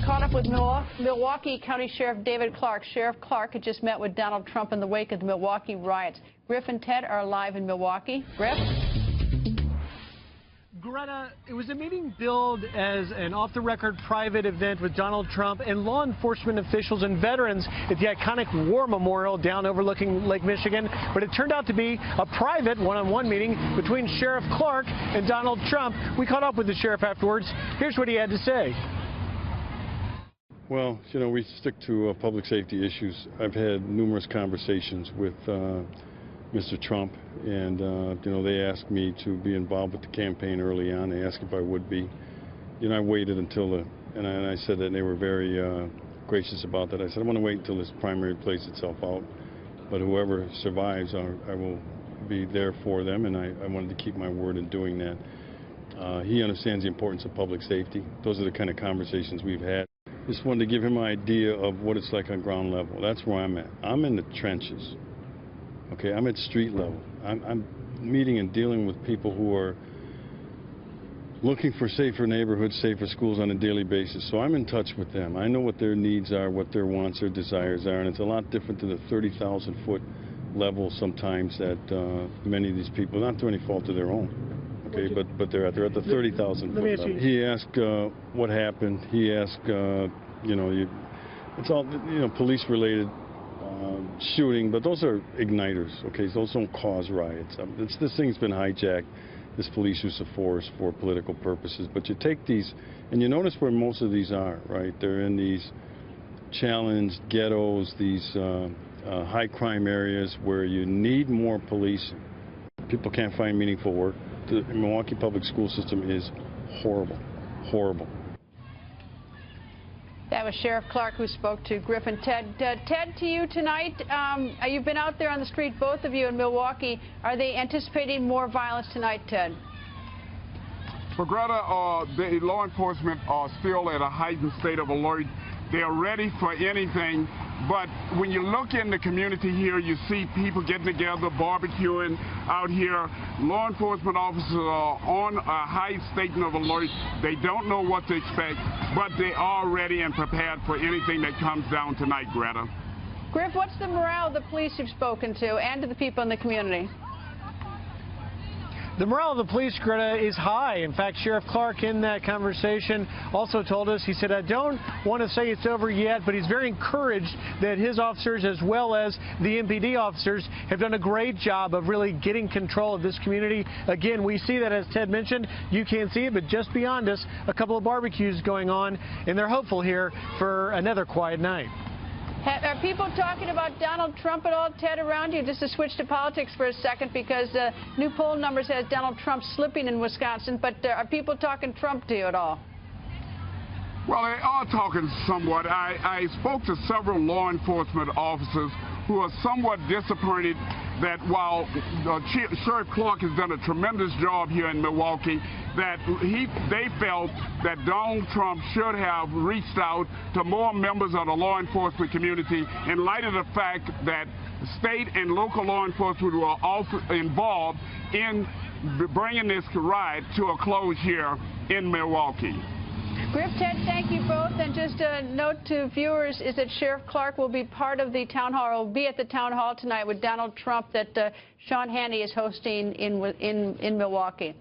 Caught up with Milwaukee County Sheriff David Clarke. Sheriff Clarke had just met with Donald Trump in the wake of the Milwaukee riots. Griff and Ted are live in Milwaukee. Griff? Greta, it was a meeting billed as an off-the-record private event with Donald Trump and law enforcement officials and veterans at the iconic War Memorial down overlooking Lake Michigan. But it turned out to be a private one-on-one meeting between Sheriff Clarke and Donald Trump. We caught up with the sheriff afterwards. Here's what he had to say. Well, you know, we stick to public safety issues. I've had numerous conversations with Mr. Trump, and you know, they asked me to be involved with the campaign early on. They asked if I would be. You know, I waited until and I said that, and they were very gracious about that. I said, I want to wait until this primary plays itself out, but whoever survives, I will be there for them, and I wanted to keep my word in doing that. He understands the importance of public safety. Those are the kind of conversations we've had. Just wanted to give him an idea of what it's like on ground level. That's where I'm at. I'm in the trenches. Okay, I'm at street level. I'm meeting and dealing with people who are looking for safer neighborhoods, safer schools on a daily basis. So I'm in touch with them. I know what their needs are, what their wants, their desires are, and it's a lot different than the 30,000-foot level sometimes that many of these people, not through any fault of their own, okay, but they're at the 30,000-foot level. He asked what happened. He asked, you know, it's all, you know, police-related shooting, but those are igniters, okay? Those don't cause riots. This thing's been hijacked, this police use of force for political purposes. But you take these, and you notice where most of these are, right? They're in these challenged ghettos, these high crime areas where you need more policing. People can't find meaningful work. The Milwaukee public school system is horrible, horrible. That was Sheriff Clarke who spoke to Griff and Ted. Ted, to you tonight, you've been out there on the street, both of you in Milwaukee. Are they anticipating more violence tonight, Ted? Well, Greta, the law enforcement are still at a heightened state of alert. They're ready for anything, but when you look in the community here, you see people getting together, barbecuing out here. Law enforcement officers are on a high state of alert. They don't know what to expect, but they are ready and prepared for anything that comes down tonight, Greta. Griff, what's the morale of the police you've spoken to and to the people in the community? The morale of the police, Greta, is high. In fact, Sheriff Clarke in that conversation also told us, he said, I don't want to say it's over yet, but he's very encouraged that his officers as well as the MPD officers have done a great job of really getting control of this community. Again, we see that, as Ted mentioned, you can't see it, but just beyond us, a couple of barbecues going on, and they're hopeful here for another quiet night. Are people talking about Donald Trump at all, Ted, around you? Just to switch to politics for a second, because new poll numbers has Donald Trump slipping in Wisconsin, but are people talking Trump to you at all? Well, they are talking somewhat. I spoke to several law enforcement officers who are somewhat disappointed that while Sheriff Clarke has done a tremendous job here in Milwaukee, that they felt that Donald Trump should have reached out to more members of the law enforcement community in light of the fact that state and local law enforcement were also involved in bringing this riot to a close here in Milwaukee. Griff, Ted, thank you both. And just a note to viewers is that Sheriff Clarke will be part of the town hall, or will be at the town hall tonight with Donald Trump that Sean Hannity is hosting in Milwaukee.